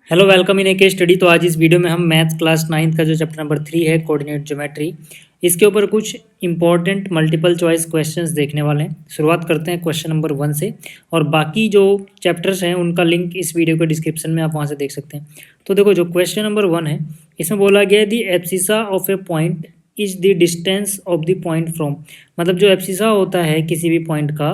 Hello welcome in ए के study. तो आज इस वीडियो में हम मैथ क्लास 9th का जो चैप्टर नंबर 3 है कोऑर्डिनेट ज्योमेट्री, इसके ऊपर कुछ इंपॉर्टेंट मल्टीपल चॉइस क्वेश्चंस देखने वाले हैं। शुरुआत करते हैं क्वेश्चन नंबर 1 से, और बाकी जो चैप्टर्स हैं उनका लिंक इस वीडियो के डिस्क्रिप्शन में आप वहाँ से देख सकते हैं। तो देखो, जो क्वेश्चन नंबर 1 है इसमें बोला गया है the abscissa of a point is the distance of the point from. मतलब जो एब्सिसा होता है किसी भी पॉइंट का,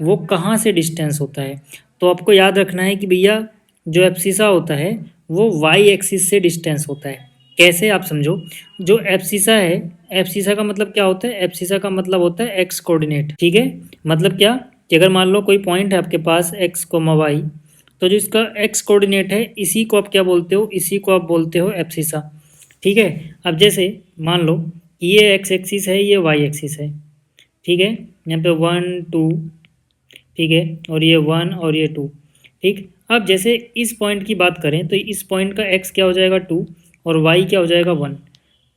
वो कहाँ से डिस्टेंस होता है। तो आपको याद रखना है कि भैया जो एब्सिसा होता है वो वाई एक्सिस से डिस्टेंस होता है। कैसे, आप समझो। जो एब्सिसा है, एब्सिसा का मतलब क्या होता है? एब्सिसा का मतलब होता है एक्स कोऑर्डिनेट। ठीक है, मतलब क्या कि अगर मान लो कोई पॉइंट है आपके पास एक्स कोमा वाई, तो जो इसका एक्स कोऑर्डिनेट है इसी को आप क्या बोलते हो? इसी को आप बोलते हो एब्सिसा। ठीक है, अब जैसे मान लो ये एक्स एक्सिस है, ये वाई एक्सिस है। ठीक है, यहाँ पे 1 2, ठीक है, और ये 1 और ये 2। ठीक, अब जैसे इस पॉइंट की बात करें तो इस पॉइंट का x क्या हो जाएगा 2 और y क्या हो जाएगा 1।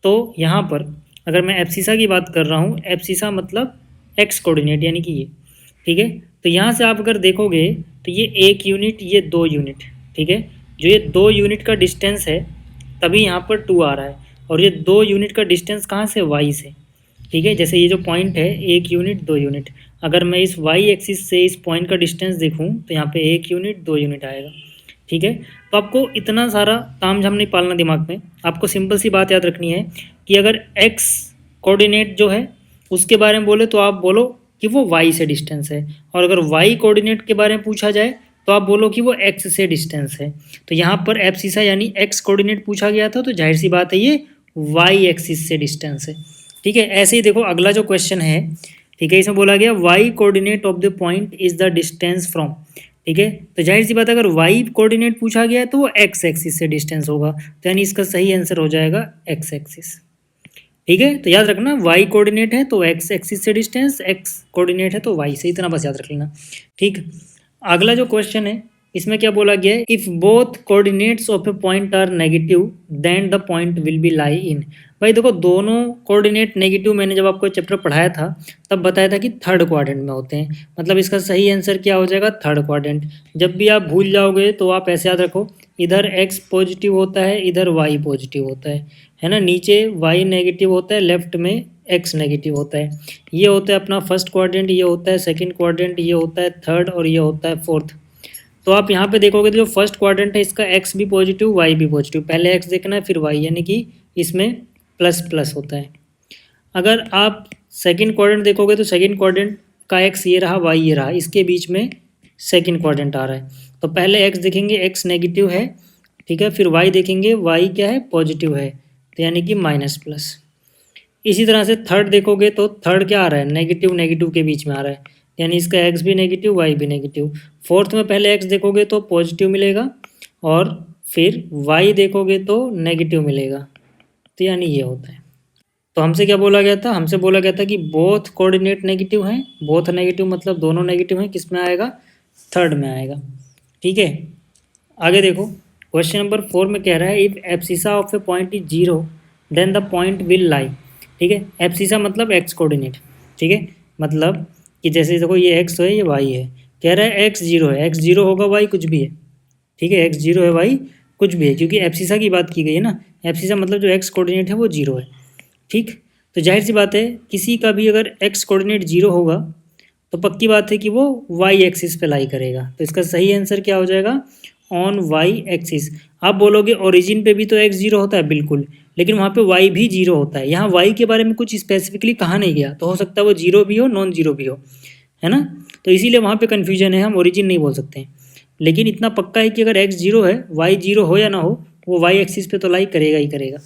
तो यहाँ पर अगर मैं एब्सिसा की बात कर रहा हूँ, एब्सिसा मतलब x कोऑर्डिनेट यानी कि ये। ठीक है, तो यहाँ से आप अगर देखोगे तो ये 1 यूनिट, ये 2 यूनिट। ठीक है, जो ये 2 यूनिट का डिस्टेंस है तभी यहाँ पर 2 आ रहा है, और ये 2 यूनिट का डिस्टेंस कहाँ से? y से। ठीक है, जैसे ये जो पॉइंट है 1 यूनिट 2 यूनिट, अगर मैं इस y एक्सिस से इस पॉइंट का डिस्टेंस देखूं तो यहाँ पे 1 यूनिट 2 यूनिट आएगा। ठीक है, तो आपको इतना सारा तामझाम नहीं पालना दिमाग में। आपको सिंपल सी बात याद रखनी है कि अगर x कोऑर्डिनेट जो है उसके बारे में बोले तो आप बोलो कि वो y से डिस्टेंस है, और अगर y कोऑर्डिनेट के बारे में पूछा जाए तो आप बोलो कि वो x से डिस्टेंस है। तो यहाँ पर एब्सिसा यानी x कोऑर्डिनेट पूछा गया था, तो जाहिर सी बात है ये y एक्सिस से डिस्टेंस है। ठीक है, ऐसे ही देखो अगला जो क्वेश्चन है, ठीक है, इसमें बोला गया Y coordinate of the point is the distance from. ठीक है, तो जाहिर सी बात है अगर वाई कोऑर्डिनेट पूछा गया है तो वो एक्स एक्सिस से डिस्टेंस होगा, तो यानी इसका सही आंसर हो जाएगा एक्स एक्सिस। ठीक है, तो याद रखना वाई कोऑर्डिनेट है तो एक्स एक्सिस से डिस्टेंस, एक्स कोऑर्डिनेट है तो वाई से, इतना बस याद रख लेना। ठीक, अगला जो क्वेश्चन है इसमें क्या बोला गया है? If both coordinates of a point are negative then the point will be lie in. भाई देखो, दोनों कोऑर्डिनेट नेगेटिव मैंने जब आपको चैप्टर पढ़ाया था तब बताया था कि थर्ड क्वाड्रेंट में होते हैं। मतलब इसका सही आंसर क्या हो जाएगा? Third quadrant. जब भी आप भूल जाओगे तो आप ऐसे याद रखो, इधर एक्स पॉजिटिव होता है, इधर वाई पॉजिटिव होता है ना। नीचे वाई नेगेटिव होता है, लेफ्ट में एक्स नेगेटिव होता है। ये होता है अपना फर्स्ट क्वाड्रेंट, ये होता है सेकंड क्वाड्रेंट, ये होता है थर्ड, और ये होता है फोर्थ। तो आप यहाँ पे देखोगे तो जो फर्स्ट क्वाड्रेंट है इसका एक्स भी पॉजिटिव वाई भी पॉजिटिव, पहले एक्स देखना है फिर वाई, यानी कि इसमें प्लस प्लस होता है। अगर आप सेकंड क्वाड्रेंट देखोगे तो सेकंड क्वाड्रेंट का एक्स ये रहा, वाई ये रहा, इसके बीच में सेकंड क्वाड्रेंट आ रहा है। तो पहले एक्स देखेंगे, एक्स नेगेटिव है। ठीक है, फिर वाई देखेंगे, वाई क्या है? पॉजिटिव है, तो यानी कि माइनस प्लस। इसी तरह से थर्ड देखोगे तो थर्ड क्या आ रहा है? नेगेटिव नेगेटिव के बीच में आ रहा है, यानी इसका एक्स भी नेगेटिव वाई भी नेगेटिव। फोर्थ में पहले एक्स देखोगे तो पॉजिटिव मिलेगा, और फिर वाई देखोगे तो नेगेटिव मिलेगा, तो यानी ये होता है। तो हमसे क्या बोला गया था? हमसे बोला गया था कि बोथ कोऑर्डिनेट नेगेटिव हैं। बोथ नेगेटिव मतलब दोनों नेगेटिव हैं, किस में आएगा? थर्ड में आएगा। ठीक है, आगे देखो, क्वेश्चन नंबर 4 में कह रहा है if abscissa of a point is 0 then the point will lie. ठीक है, एब्सिसा मतलब एक्स कोऑर्डिनेट। ठीक है, मतलब कि जैसे देखो ये एक्स है, ये वाई है, कह रहा है एक्स 0 है, एक्स 0 होगा वाई कुछ भी है। ठीक है, एक्स 0 है वाई कुछ भी है, क्योंकि एब्सिसा की बात की गई है ना। एब्सिसा मतलब जो एक्स कोऑर्डिनेट है वो 0 है। ठीक, तो जाहिर सी बात है किसी का भी अगर एक्स कोऑर्डिनेट 0 होगा तो पक्की बात है कि वो वाई एक्सिस पे लाई करेगा। तो इसका सही आंसर क्या हो जाएगा? On Y axis. आप बोलोगे ओरिजिन पे भी तो एक्स 0 होता है, बिल्कुल, लेकिन वहाँ पे वाई भी 0 होता है। यहाँ वाई के बारे में कुछ स्पेसिफिकली कहा नहीं गया, तो हो सकता है वो 0 भी हो, नॉन 0 भी हो, है ना। तो इसीलिए वहाँ पे कन्फ्यूजन है, हम ओरिजिन नहीं बोल सकते हैं। लेकिन इतना पक्का है कि अगर एक्स 0 है, वाई 0 हो या ना हो, वो वाई एक्सिस पे तो लाई करेगा ही करेगा।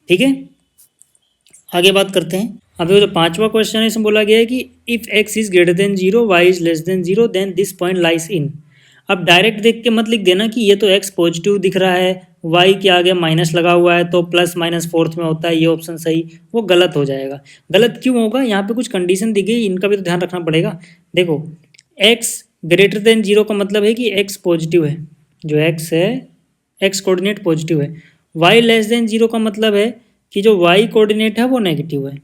ठीक है, आगे बात करते हैं। अब जो पांचवा क्वेश्चन है इसमें बोला गया है कि if X is greater than 0 Y is less than 0 then this point lies in. अब डायरेक्ट देख के मत लिख देना कि ये तो एक्स पॉजिटिव दिख रहा है, वाई के आगे माइनस लगा हुआ है तो प्लस माइनस फोर्थ में होता है, ये ऑप्शन सही, वो गलत हो जाएगा। गलत क्यों होगा? यहाँ पे कुछ कंडीशन दी गई, इनका भी तो ध्यान रखना पड़ेगा। देखो, एक्स ग्रेटर देन 0 का मतलब है कि एक्स पॉजिटिव है, जो एक्स है एक्स कोऑर्डिनेट पॉजिटिव है। वाई लेस देन 0 का मतलब है कि जो वाई कोऑर्डिनेट है वो नेगेटिव है।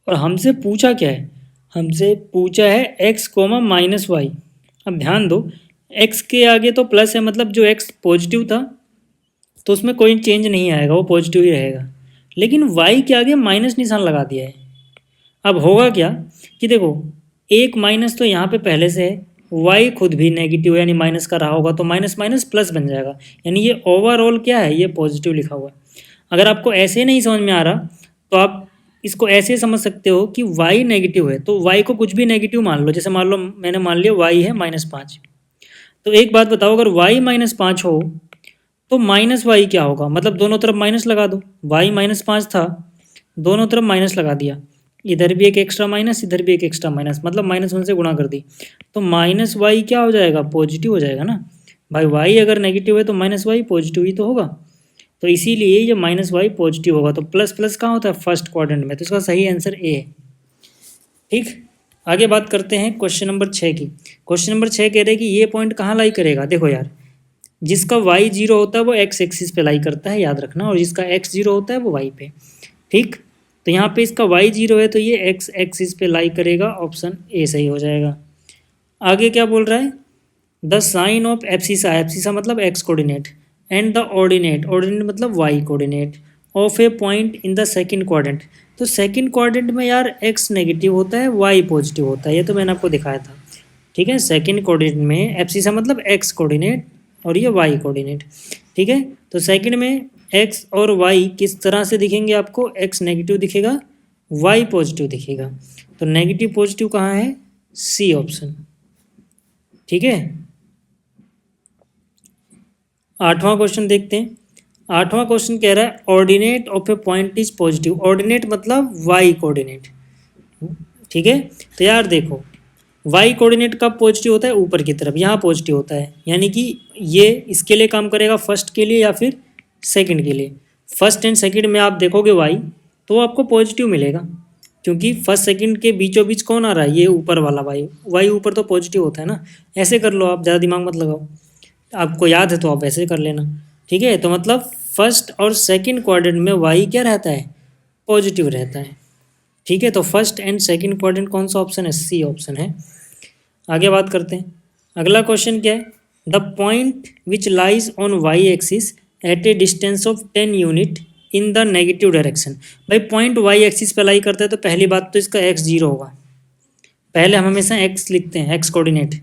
और हमसे पूछा क्या है? हमसे पूछा है एक्स कोमा माइनस वाई। अब ध्यान दो, एक्स के आगे तो प्लस है, मतलब जो एक्स पॉजिटिव था तो उसमें कोई चेंज नहीं आएगा, वो पॉजिटिव ही रहेगा। लेकिन वाई के आगे माइनस निशान लगा दिया है। अब होगा क्या कि देखो, एक माइनस तो यहाँ पे पहले से है, वाई खुद भी नेगेटिव यानी माइनस का रहा होगा, तो माइनस माइनस प्लस बन जाएगा, यानी ये ओवरऑल क्या है, ये पॉजिटिव लिखा हुआ है। अगर आपको ऐसे नहीं समझ में आ रहा तो आप इसको ऐसे समझ सकते हो कि y नेगेटिव है तो y को कुछ भी नेगेटिव मान लो। जैसे मान लो मैंने मान लिया y है -5। तो एक बात बताओ, अगर y -5 हो तो माइनस वाई क्या होगा, मतलब दोनों तरफ माइनस लगा दो। y -5 था, दोनों तरफ माइनस लगा दिया, इधर भी एक एक्स्ट्रा माइनस, इधर भी एक एक्स्ट्रा माइनस, मतलब -1 से गुणा कर दी, तो माइनस वाई क्या हो जाएगा, पॉजिटिव हो जाएगा ना। भाई वाई अगर नेगेटिव है तो माइनस वाई पॉजिटिव ही तो होगा। तो इसीलिए ये माइनस वाई पॉजिटिव होगा। तो प्लस प्लस कहाँ होता है, फर्स्ट क्वाड्रेंट में, तो इसका सही आंसर ए है। ठीक, आगे बात करते हैं क्वेश्चन नंबर 6 की। क्वेश्चन नंबर 6 कह रहे हैं कि ये पॉइंट कहाँ लाई करेगा। देखो यार, जिसका y 0 होता है वो x एक्सिस पे लाई करता है, याद रखना, और जिसका x 0 होता है वो y पे। ठीक, तो यहाँ पे इसका y 0 है तो ये x एक्सिस पे लाई करेगा, ऑप्शन ए सही हो जाएगा। आगे क्या बोल रहा है, the sign of abscissa, abscissa मतलब x coordinate, and the ordinate, ordinate मतलब y coordinate, of a point in the second quadrant. तो सेकंड क्वाड्रेंट में यार x नेगेटिव होता है, y पॉजिटिव होता है, ये तो मैंने आपको दिखाया था। ठीक है, सेकंड कोऑर्डिनेट में एब्सिसा मतलब x कोऑर्डिनेट और ये y कोऑर्डिनेट। ठीक है, तो सेकंड में x और y किस तरह से दिखेंगे आपको, x नेगेटिव दिखेगा, y पॉजिटिव दिखेगा। तो नेगेटिव पॉजिटिव कहाँ है, सी ऑप्शन। ठीक है, आठवां क्वेश्चन देखते हैं। आठवां क्वेश्चन कह रहा है ordinate of a point is positive, ordinate मतलब वाई कोऑर्डिनेट। ठीक है, तो यार देखो, वाई कोऑर्डिनेट कब पॉजिटिव होता है, ऊपर की तरफ, यहाँ पॉजिटिव होता है, यानी कि ये इसके लिए काम करेगा, फर्स्ट के लिए या फिर सेकंड के लिए। फर्स्ट एंड सेकंड में आप देखोगे वाई तो आपको पॉजिटिव मिलेगा, क्योंकि फर्स्ट सेकंड के बीचों बीच कौन आ रहा है, ये ऊपर वाला वाई, वाई ऊपर तो पॉजिटिव होता है ना। ऐसे कर लो आप, ज़्यादा दिमाग मत लगाओ, आपको याद है तो आप ऐसे कर लेना। ठीक है, तो मतलब फर्स्ट और सेकंड क्वाड्रेंट में वाई क्या रहता है, पॉजिटिव रहता है। ठीक है, तो फर्स्ट एंड सेकंड क्वाड्रेंट कौन सा ऑप्शन है, सी ऑप्शन है। आगे बात करते हैं, अगला क्वेश्चन क्या है, the point which lies on Y axis at a distance of 10 unit in the negative direction. भाई पॉइंट वाई एक्सिस पे लाई करता है तो पहली बात तो इसका एक्स 0 होगा, पहले हम हमेशा एक्स लिखते हैं, एक्स कोऑर्डिनेट।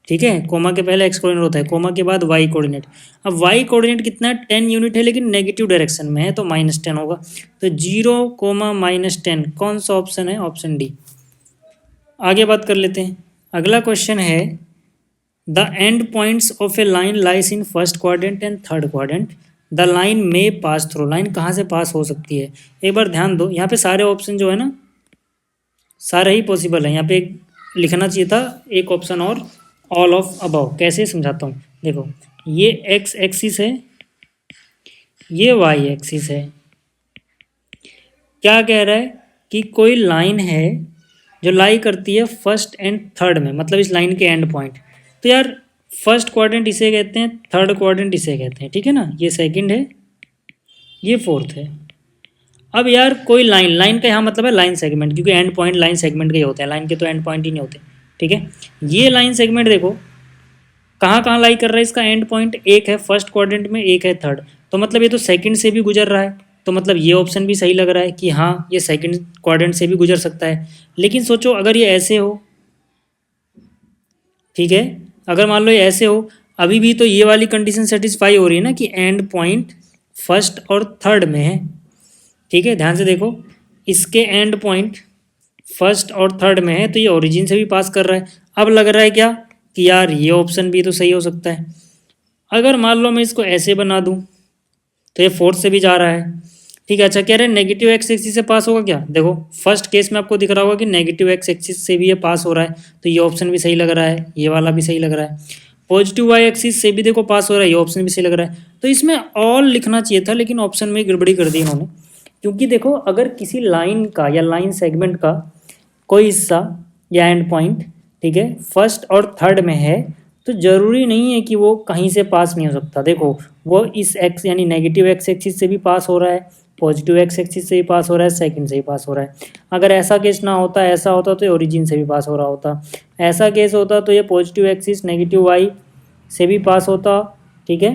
ठीक है, कोमा के पहले एक्स कोऑर्डिनेट होता है, कोमा के बाद वाई कोऑर्डिनेट। अब वाई कोऑर्डिनेट कितना है, 10 यूनिट है, लेकिन नेगेटिव डायरेक्शन में है तो -10 होगा। तो 0, -10 कौन सा ऑप्शन है, ऑप्शन डी। आगे बात कर लेते हैं, अगला क्वेश्चन है the end points of a line lies in first quadrant and third quadrant, the line में पास थ्रू, लाइन कहाँ से पास हो सकती है। एक बार ध्यान दो, यहाँ पे सारे ऑप्शन जो है ना, सारे ही पॉसिबल है। यहाँ पे लिखना चाहिए था एक ऑप्शन और, ऑल ऑफ अबव। कैसे समझाता हूँ, देखो ये एक्स एक्सिस है, ये वाई एक्सिस है। क्या कह रहा है कि कोई लाइन है जो लाई करती है फर्स्ट एंड थर्ड में, मतलब इस लाइन के एंड पॉइंट। तो यार फर्स्ट क्वाड्रेंट इसे कहते हैं, थर्ड क्वाड्रेंट इसे कहते हैं। ठीक है ना, ये सेकंड है, ये फोर्थ है। अब यार कोई लाइन, लाइन का यहाँ मतलब है लाइन सेगमेंट, क्योंकि एंड पॉइंट लाइन सेगमेंट के ही होते हैं, लाइन के तो एंड पॉइंट ही नहीं होते। ठीक है, ये लाइन सेगमेंट देखो कहाँ कहाँ लाई कर रहा है, इसका एंड पॉइंट एक है फर्स्ट क्वाड्रेंट में, एक है थर्ड, तो मतलब ये तो सेकंड से भी गुजर रहा है, तो मतलब ये ऑप्शन भी सही लग रहा है कि हाँ ये सेकंड क्वाड्रेंट से भी गुजर सकता है। लेकिन सोचो अगर ये ऐसे हो, ठीक है, अगर मान लो ये ऐसे हो, अभी भी तो ये वाली कंडीशन सेटिस्फाई हो रही है ना कि एंड पॉइंट फर्स्ट और थर्ड में है। ठीक है, ध्यान से देखो, इसके एंड पॉइंट फर्स्ट और थर्ड में है तो ये ओरिजिन से भी पास कर रहा है। अब लग रहा है क्या कि यार ये ऑप्शन भी तो सही हो सकता है। अगर मान लो मैं इसको ऐसे बना दूं तो ये फोर्थ से भी जा रहा है। ठीक है, अच्छा कह रहे हैं नेगेटिव एक्स एक्सिस से पास होगा क्या, देखो फर्स्ट केस में आपको दिख रहा होगा कि नेगेटिव एक्स एक्सिस से भी ये पास हो रहा है, तो ये ऑप्शन भी सही लग रहा है, ये वाला भी सही लग रहा है। पॉजिटिव वाई एक्सिस से भी देखो पास हो रहा है, ये ऑप्शन भी सही लग रहा है। तो इसमें ऑल लिखना चाहिए था, लेकिन ऑप्शन में गड़बड़ी कर दी इन्होंने, क्योंकि देखो अगर किसी लाइन का या लाइन सेगमेंट का कोई हिस्सा या एंड पॉइंट, ठीक है, फर्स्ट और थर्ड में है तो ज़रूरी नहीं है कि वो कहीं से पास नहीं हो सकता। देखो वो इस एक्स यानी नेगेटिव एक्स एक्सिस से भी पास हो रहा है, पॉजिटिव एक्स एक्सिस से भी पास हो रहा है, सेकंड से भी पास हो रहा है। अगर ऐसा केस ना होता, ऐसा होता तो ये ओरिजिन से भी पास हो रहा होता, ऐसा केस होता तो ये पॉजिटिव एक्सिस नेगेटिव वाई से भी पास होता, ठीक है,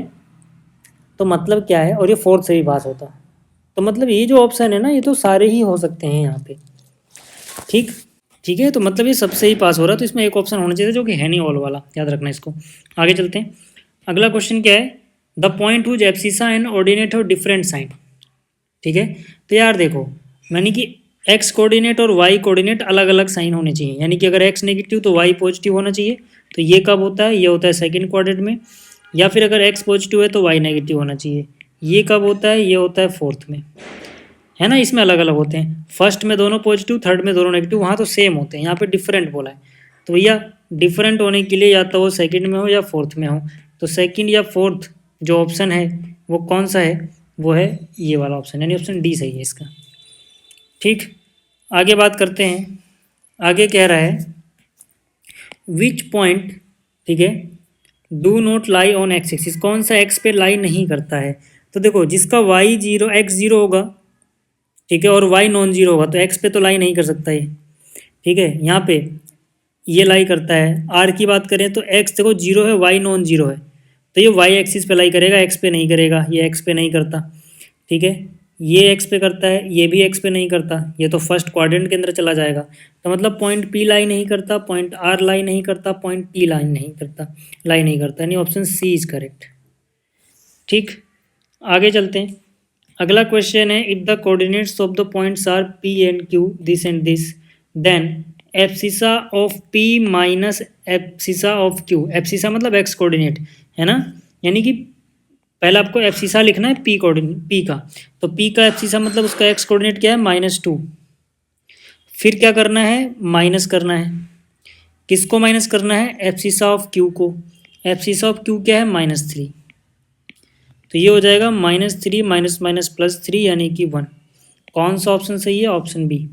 तो मतलब क्या है, और ये फोर्थ से भी पास होता, तो मतलब ये जो ऑप्शन है ना, ये तो सारे ही हो सकते हैं यहाँ पे। ठीक ठीक है, तो मतलब ये सबसे ही पास हो रहा है, तो इसमें एक ऑप्शन होना चाहिए जो कि है नहीं ऑल वाला, याद रखना इसको। आगे चलते हैं, अगला क्वेश्चन क्या है, the point whose abscissa and ordinate of different sign. ठीक है, तो यार देखो, यानी कि एक्स कोऑर्डिनेट और वाई कोऑर्डिनेट अलग अलग साइन होने चाहिए, यानी कि अगर एक्स नेगेटिव तो वाई पॉजिटिव होना चाहिए। तो ये कब होता है, ये होता है सेकंड क्वाड्रेंट में। या फिर अगर एक्स पॉजिटिव है तो वाई नेगेटिव होना चाहिए, ये कब होता है, ये होता है फोर्थ में, है ना। इसमें अलग अलग होते हैं, फर्स्ट में दोनों पॉजिटिव, थर्ड में दोनों नेगेटिव, वहाँ तो सेम होते हैं, यहाँ पे डिफरेंट बोला है। तो भैया डिफरेंट होने के लिए या तो वो सेकंड में हो या फोर्थ में हो, तो सेकंड या फोर्थ जो ऑप्शन है वो कौन सा है, वो है ये वाला ऑप्शन, यानी ऑप्शन डी सही है इसका। ठीक, आगे बात करते हैं, आगे कह रहा है विच पॉइंट, ठीक है, do not lie on x axis, कौन सा एक्स पे लाई नहीं करता है। तो देखो जिसका वाई जीरो एक्स जीरो होगा, ठीक है, और वाई नॉन जीरो होगा, तो एक्स पे तो लाई नहीं कर सकता ये, ठीक है। यहाँ पे ये लाई करता है। आर की बात करें तो एक्स देखो जीरो है, वाई नॉन जीरो है, तो ये वाई एक्सिस पे लाई करेगा, एक्स पे नहीं करेगा, ये एक्स पे नहीं करता, ठीक है। ये एक्स पे करता है, ये भी एक्स पे नहीं करता, ये तो फर्स्ट क्वाड्रेंट के अंदर चला जाएगा। तो मतलब पॉइंट पी लाई नहीं करता, पॉइंट आर लाई नहीं करता, पॉइंट टी लाई नहीं करता, लाई नहीं करता, यानी ऑप्शन सी इज करेक्ट। ठीक, आगे चलते हैं, अगला क्वेश्चन है if the coordinates of the points are P and Q this and this, then abscissa of P minus abscissa of Q. Abscissa मतलब एक्स कोऑर्डिनेट, है ना, यानी कि पहले आपको एप्सिसा लिखना है पी कोऑर्डिनेट, पी का, तो पी का एप्सिसा मतलब उसका एक्स कोऑर्डिनेट क्या है, -2। फिर क्या करना है, माइनस करना है, किसको माइनस करना है, एप्सिसा ऑफ क्यू को। एप्सिसा ऑफ क्यू क्या है, -3, तो ये हो जाएगा -3 माइनस माइनस +3 यानी कि 1। कौन सा ऑप्शन सही है, ऑप्शन बी।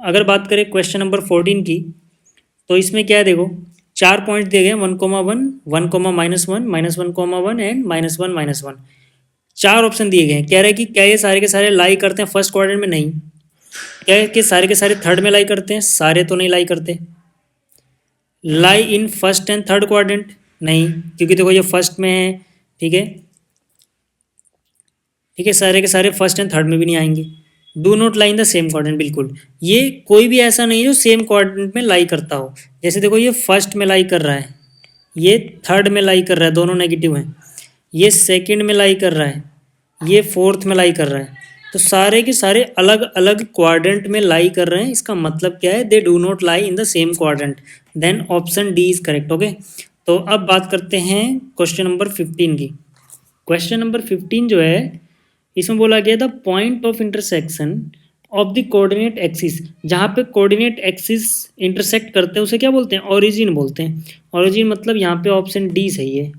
अगर बात करें क्वेश्चन नंबर 14 की, तो इसमें क्या है, देखो 4 पॉइंट दिए गए, 1,1, 1,-1, -1,1 एंड -1, -1। 4 ऑप्शन दिए गए हैं, कह रहे हैं कि क्या ये सारे के सारे लाई करते हैं फर्स्ट क्वाड्रेंट में, नहीं। क्या है कि सारे के सारे थर्ड में लाई करते हैं, सारे तो नहीं लाई करते। Lie in first and third quadrant, नहीं, क्योंकि देखो ये फर्स्ट में है, ठीक है, ठीक है, सारे के सारे फर्स्ट एंड थर्ड में भी नहीं आएंगे। Do not lie in the same quadrant, बिल्कुल ये कोई भी ऐसा नहीं है जो सेम क्वाड्रेंट में लाई करता हो। जैसे देखो ये फर्स्ट में लाई कर रहा है, ये थर्ड में लाई कर रहा है, दोनों नेगेटिव हैं, ये सेकंड में लाई कर रहा है, ये फोर्थ में लाई कर रहा है, तो सारे के सारे अलग अलग क्वाड्रेंट में लाई कर रहे हैं। इसका मतलब क्या है, they do not lie in the same quadrant, then option D is correct. Okay, तो अब बात करते हैं क्वेश्चन नंबर 15 की। क्वेश्चन नंबर 15 जो है, इसमें बोला गया the point of intersection of the coordinate axis, जहाँ पे कोऑर्डिनेट एक्सिस इंटरसेक्ट करते हैं उसे क्या बोलते हैं, ओरिजिन बोलते हैं। ओरिजिन मतलब यहाँ पे ऑप्शन डी सही है।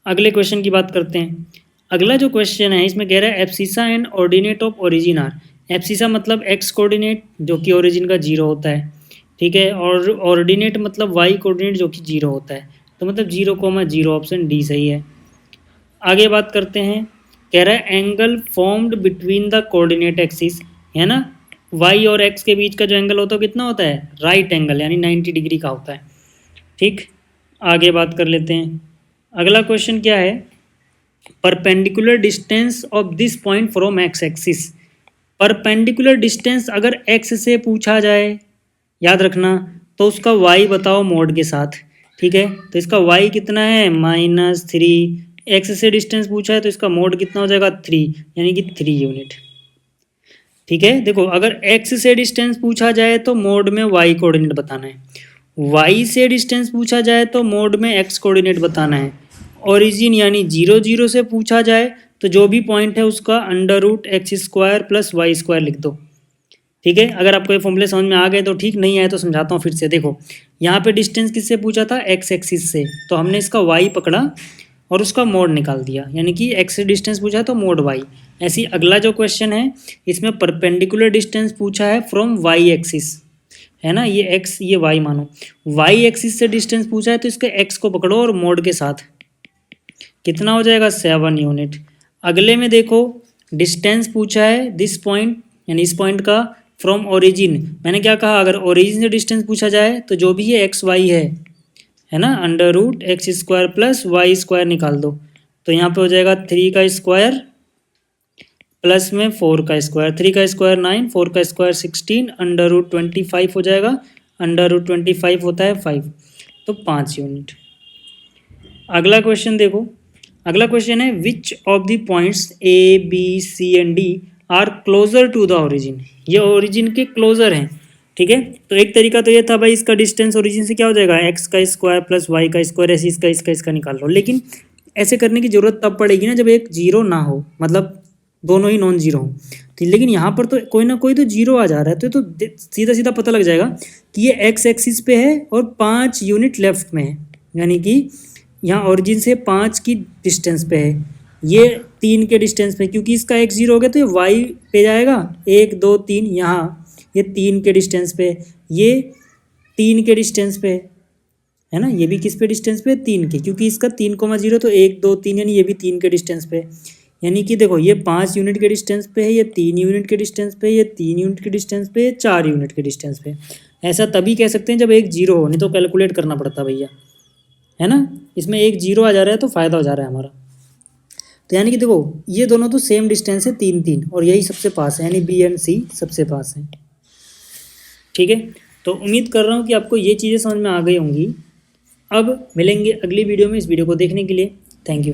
अगले क्वेश्चन की बात करते हैं। अगला जो क्वेश्चन है इसमें कह रहा है abscissa and ordinate of origin are. Abscissa मतलब एक्स कोऑर्डिनेट जो कि ओरिजिन का 0 होता है, ठीक है, और ऑर्डिनेट मतलब वाई कोऑर्डिनेट जो कि 0 होता है, तो मतलब 0,0, ऑप्शन डी सही है। आगे बात करते हैं, कह रहा है angle formed between the coordinate axis, है ना, वाई और एक्स के बीच का जो एंगल होता है कितना होता है, राइट एंगल, यानी 90 डिग्री का होता है। ठीक, आगे बात कर लेते हैं। अगला क्वेश्चन क्या है, perpendicular distance of this point from x axis. Perpendicular distance अगर एक्स से पूछा जाए, याद रखना, तो उसका वाई बताओ मोड के साथ, ठीक है। तो इसका वाई कितना है, -3। एक्स से डिस्टेंस पूछा है तो इसका मोड कितना हो जाएगा, 3, यानी कि 3 यूनिट। ठीक है, देखो अगर एक्स से डिस्टेंस पूछा जाए तो मोड में वाई कोऑर्डिनेट बताना है, वाई से डिस्टेंस पूछा जाए तो मोड में एक्स कोऑर्डिनेट बताना है। ओरिजिन यानी 0,0 से पूछा जाए तो जो भी पॉइंट है उसका √x² + y² लिख दो। ठीक है, अगर आपको ये फॉर्मूले समझ में आ गए तो ठीक, नहीं आए तो समझाता हूँ फिर से। देखो यहाँ पे डिस्टेंस किससे पूछा था, एक्स एक्सिस से, तो हमने इसका वाई पकड़ा और उसका मोड निकाल दिया, यानी कि एक्स से डिस्टेंस पूछा है तो मोड वाई। ऐसे ही अगला जो क्वेश्चन है इसमें परपेंडिकुलर डिस्टेंस पूछा है फ्रॉम वाई एक्सिस, है ना, ये एक्स ये वाई मानो, वाई एक्सिस से डिस्टेंस पूछा है तो इसके एक्स को पकड़ो और मोड के साथ कितना हो जाएगा, 7 यूनिट। अगले में देखो डिस्टेंस पूछा है दिस पॉइंट, यानी इस पॉइंट का, फ्रॉम ओरिजिन। मैंने क्या कहा, अगर ओरिजिन से डिस्टेंस पूछा जाए तो जो भी ये एक्स वाई है है ना, under root X square plus Y square निकाल दो, तो यहाँ पे हो जाएगा 3 का स्क्वायर प्लस में 4 का स्क्वायर, 3 का स्क्वायर 9, 4 का स्क्वायर 16, अंडर रूट 25 हो जाएगा, अंडर रूट 25 होता है 5, तो 5 यूनिट। अगला क्वेश्चन देखो, अगला क्वेश्चन है which of the points A B C and D are closer to the origin, ये ओरिजिन के क्लोजर हैं, ठीक है। तो एक तरीका तो ये था भाई, इसका डिस्टेंस ओरिजिन से क्या हो जाएगा, एक्स का स्क्वायर प्लस वाई का स्क्वायर, ऐसे इसका निकाल लो। लेकिन ऐसे करने की जरूरत तब पड़ेगी ना जब एक जीरो ना हो, मतलब दोनों ही नॉन जीरो हो। तो लेकिन यहाँ पर तो कोई ना कोई तो जीरो आ जा रहा है, तो सीधा सीधा पता लग जाएगा कि ये एक्स एक्सिस पे है और 5 यूनिट लेफ्ट में है, यानी कि यहाँ ओरिजिन से 5 की डिस्टेंस पे है, ये 3 के डिस्टेंस पे, क्योंकि इसका एक्स जीरो हो गया तो ये वाई पे जाएगा, 1 2 3, यहाँ ये 3 के डिस्टेंस पे, ये 3 के डिस्टेंस पे है ना, ये भी किस पे डिस्टेंस पे, 3 के, क्योंकि इसका 3,0 तो 1 2 3, यानी ये भी 3 के डिस्टेंस पे, यानी कि देखो ये 5 यूनिट के डिस्टेंस पे है, ये 3 यूनिट के डिस्टेंस पे, ये 3 यूनिट के डिस्टेंस पे, ये 4 यूनिट के डिस्टेंस पे। ऐसा तभी कह सकते हैं जब एक जीरो हो, नहीं तो कैलकुलेट करना पड़ता भैया, है ना। इसमें एक जीरो आ जा रहा है तो फ़ायदा हो जा रहा है हमारा। तो यानी कि देखो ये दोनों तो सेम डिस्टेंस है 3 3, और यही सबसे पास है, यानी बी एंड सी सबसे पास है, ठीक है। तो उम्मीद कर रहा हूँ कि आपको ये चीज़ें समझ में आ गई होंगी। अब मिलेंगे अगली वीडियो में, इस वीडियो को देखने के लिए थैंक यू।